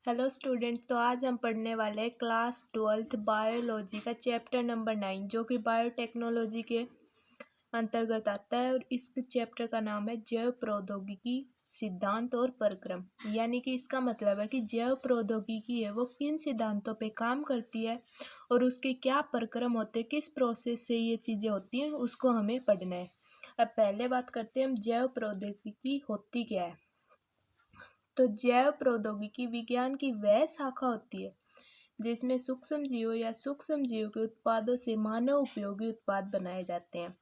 Hello student. तो आज हम पढ़ने वाले हैं क्लास 12th बायोलॉजी का चैप्टर नंबर 9 जो कि बायोटेक्नोलॉजी के अंतर्गत आता है। और इस चैप्टर का नाम है जैव प्रौद्योगिकी सिद्धांत और प्रक्रम। यानी कि इसका मतलब है कि जैव प्रौद्योगिकी है वो किन सिद्धांतों पे काम करती है और उसके क्या प्रक्रम होते हैं, किस प्रोसेस से ये चीज़ें होती हैं, उसको हमें पढ़ना है। अब पहले बात करते हैं हम जैव प्रौद्योगिकी होती क्या है। तो जैव प्रौद्योगिकी विज्ञान की वह शाखा होती है जिसमें सूक्ष्म जीवों या सूक्ष्म जीवों के उत्पादों से मानव उपयोगी उत्पाद बनाए जाते हैं।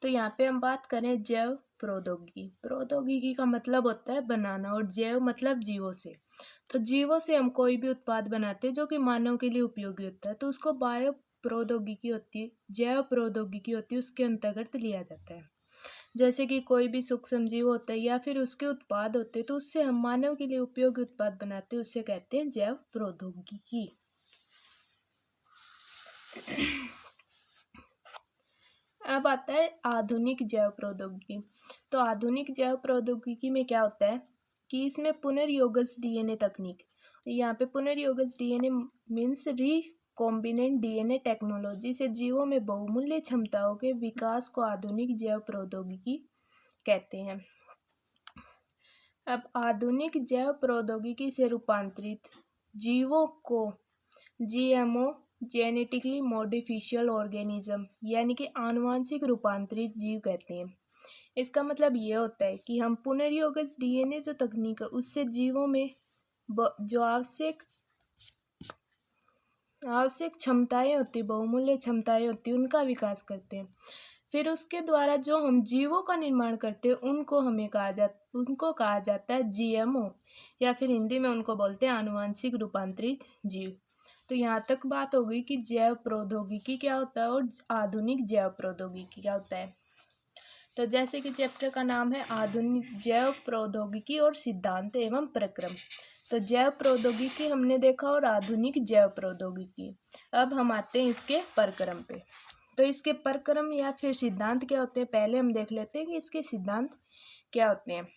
तो यहाँ पे हम बात करें जैव प्रौद्योगिकी। प्रौद्योगिकी का मतलब होता है बनाना और जैव मतलब जीवों से। तो जीवों से हम कोई भी उत्पाद बनाते हैं जो कि मानव के लिए उपयोगी होता है, तो उसको बायो प्रौद्योगिकी होती है, जैव प्रौद्योगिकी होती है, उसके अंतर्गत लिया जाता है। जैसे कि कोई भी सूक्ष्म जीव होता है या फिर उसके उत्पाद होते हैं तो उससे हम मानव के लिए उपयोगी उत्पाद बनाते हैं, उससे कहते हैं जैव प्रौद्योगिकी। अब आता है आधुनिक जैव प्रौद्योगिकी। तो आधुनिक जैव प्रौद्योगिकी में क्या होता है कि इसमें पुनर्योगज डीएनए तकनीक, यहाँ पे पुनर्योगज DNA means recombinant DNA technology से जीवों में बहुमूल्य क्षमताओं के विकास को आधुनिक जैव प्रौद्योगिकी कहते हैं। अब आधुनिक जैव प्रौद्योगिकी से रूपांतरित जीवों को जीएमओ जेनेटिकली मॉडिफिशियल ऑर्गेनिज्म यानी कि आनुवांशिक रूपांतरित जीव कहते हैं। इसका मतलब ये होता है कि हम पुनर्योगज डीएनए जो तकनीक है उससे जीवों में जो आवश्यक क्षमताएं होती, बहुमूल्य क्षमताएं होती, उनका विकास करते हैं। फिर उसके द्वारा जो हम जीवों का निर्माण करते हैं उनको कहा जाता है जीएमओ, या फिर हिंदी में उनको बोलते हैं आनुवांशिक रूपांतरित जीव। तो यहाँ तक बात हो गई कि जैव प्रौद्योगिकी क्या होता है और आधुनिक जैव प्रौद्योगिकी क्या होता है। तो जैसे कि चैप्टर का नाम है आधुनिक जैव प्रौद्योगिकी और सिद्धांत एवं प्रक्रम। तो जैव प्रौद्योगिकी हमने देखा और आधुनिक जैव प्रौद्योगिकी। अब हम आते हैं इसके प्रक्रम पे। तो इसके प्रक्रम या फिर सिद्धांत क्या होते हैं, पहले हम देख लेते हैं कि इसके सिद्धांत क्या होते हैं।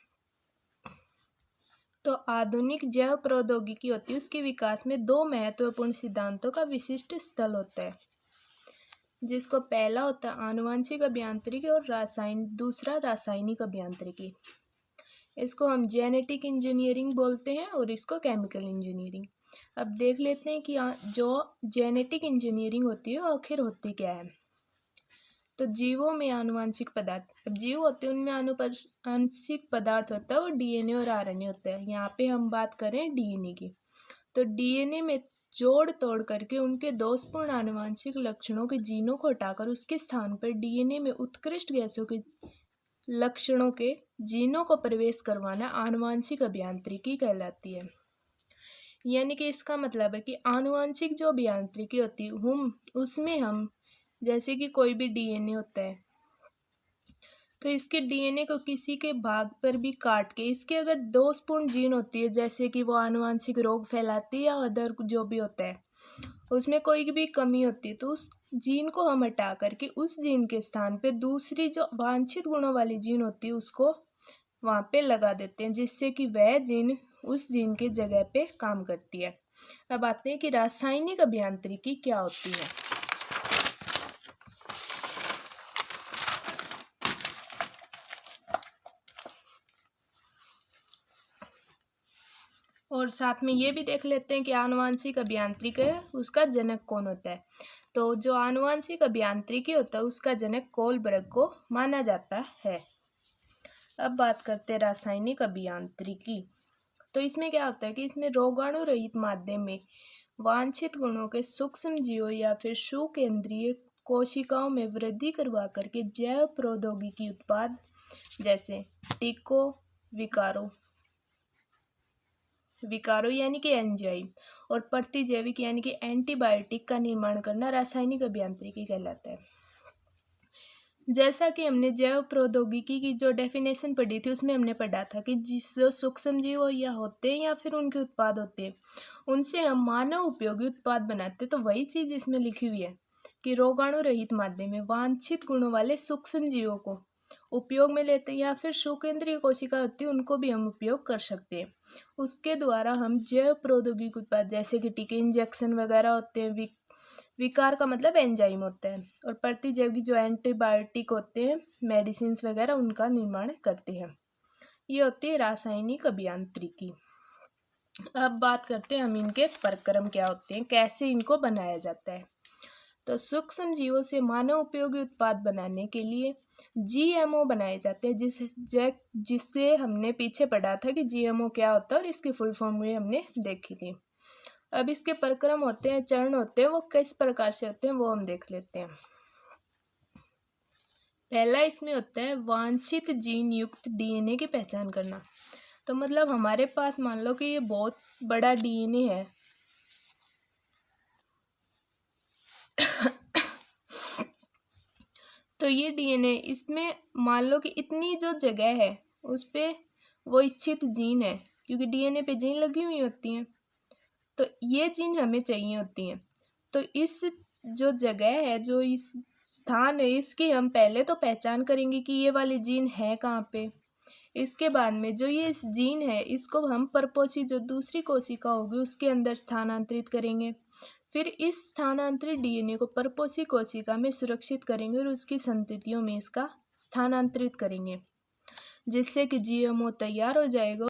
तो आधुनिक जैव प्रौद्योगिकी होती है उसके विकास में दो महत्वपूर्ण सिद्धांतों का विशिष्ट स्थल होता है, जिसको पहला होता है आनुवांशिक अभियांत्रिकी और दूसरा रासायनिक अभियांत्रिकी। इसको हम जेनेटिक इंजीनियरिंग बोलते हैं और इसको केमिकल इंजीनियरिंग। अब देख लेते हैं कि जो जेनेटिक इंजीनियरिंग होती है आखिर होती क्या है। तो जीवों में आनुवांशिक पदार्थ, अब जीव होते हैं उनमें आनुवांशिक पदार्थ होता है और डीएनए और आरएनए होता है। यहाँ पे हम बात करें डीएनए की। तो डीएनए में जोड़ तोड़ करके उनके दोषपूर्ण आनुवांशिक लक्षणों के जीनों को हटाकर उसके स्थान पर डीएनए में उत्कृष्ट गैसों के लक्षणों के जीनों को प्रवेश करवाना आनुवांशिक अभियांत्रिकी कहलाती है। यानी कि इसका मतलब है कि आनुवांशिक जो अभियांत्रिकी होती है उसमें हम जैसे कि कोई भी डीएनए होता है तो इसके डीएनए को किसी के भाग पर भी काट के इसके अगर दोषपूर्ण जीन होती है, जैसे कि वो आनुवांशिक रोग फैलाती है या अदर जो भी होता है, उसमें कोई भी कमी होती है, तो उस जीन को हम हटा करके उस जीन के स्थान पे दूसरी जो वांछित गुणों वाली जीन होती है उसको वहाँ पे लगा देते हैं, जिससे कि वह जीन उस जीन के जगह पे काम करती है। अब आते हैं कि रासायनिक अभियांत्रिकी क्या होती है। और साथ में ये भी देख लेते हैं कि आनुवांशिक अभियांत्रिकी है उसका जनक कौन होता है। तो जो आनुवांशिक अभियांत्रिकी होता है उसका जनक कोलबर्ग को माना जाता है। अब बात करते हैं रासायनिक अभियांत्रिकी। तो इसमें क्या होता है कि इसमें रोगाणु रहित माध्यम में वांछित गुणों के सूक्ष्म जीवों या फिर सुकेंद्रीय कोशिकाओं में वृद्धि करवा करके जैव प्रौद्योगिकी उत्पाद जैसे टीकों, विकारों यानी कि एंजाइम और प्रतिजैविक यानी कि एंटीबायोटिक का निर्माण करना रासायनिक अभियांत्रिकी कहलाता है। जैसा कि हमने जैव प्रौद्योगिकी की जो डेफिनेशन पढ़ी थी उसमें हमने पढ़ा था कि जो सूक्ष्म जीव या होते हैं या फिर उनके उत्पाद होते हैं उनसे हम मानव उपयोगी उत्पाद बनाते हैं। तो वही चीज़ इसमें लिखी हुई है कि रोगाणु रहित माध्यम में वांछित गुणों वाले सूक्ष्म जीवों को उपयोग में लेते हैं, या फिर शुकेंद्रीय कोशिका होती है उनको भी हम उपयोग कर सकते हैं। उसके द्वारा हम जैव प्रौद्योगिकी उत्पाद जैसे कि टीके, इंजेक्शन वगैरह होते हैं, विकार का मतलब एंजाइम होता है, और प्रतिजैविक जो एंटीबायोटिक होते हैं, मेडिसिन वगैरह, उनका निर्माण करते हैं। ये होती है रासायनिक अभियांत्रिकी। अब बात करते हैं हम इनके प्रक्रम क्या होते हैं, कैसे इनको बनाया जाता है। तो सूक्ष्म जीवों से मानव उपयोगी उत्पाद बनाने के लिए जीएमओ बनाए जाते हैं, जिससे हमने पीछे पढ़ा था कि जीएमओ क्या होता है और इसकी फुल फॉर्म भी हमने देखी थी। अब इसके प्रक्रम होते हैं, चरण होते हैं, वो किस प्रकार से होते हैं वो हम देख लेते हैं। पहला इसमें होता है वांछित जीन युक्त डीएनए की पहचान करना। तो मतलब हमारे पास मान लो कि ये बहुत बड़ा डीएनए है तो ये डीएनए, इसमें मान लो कि इतनी जो जगह है उस पे वो इच्छित जीन है, क्योंकि डीएनए पे जीन लगी हुई होती हैं, तो ये जीन हमें चाहिए होती हैं। तो इस जो जगह है, जो इस स्थान है, इसकी हम पहले तो पहचान करेंगे कि ये वाली जीन है कहाँ पे। इसके बाद में जो ये जीन है, इसको हम परपोषी जो दूसरी कोशिका होगी उसके अंदर स्थानांतरित करेंगे। फिर इस स्थानांतरित डीएनए को परपोषी कोशिका में सुरक्षित करेंगे और उसकी संततियों में इसका स्थानांतरित करेंगे, जिससे कि जीएमओ तैयार हो जाएगा।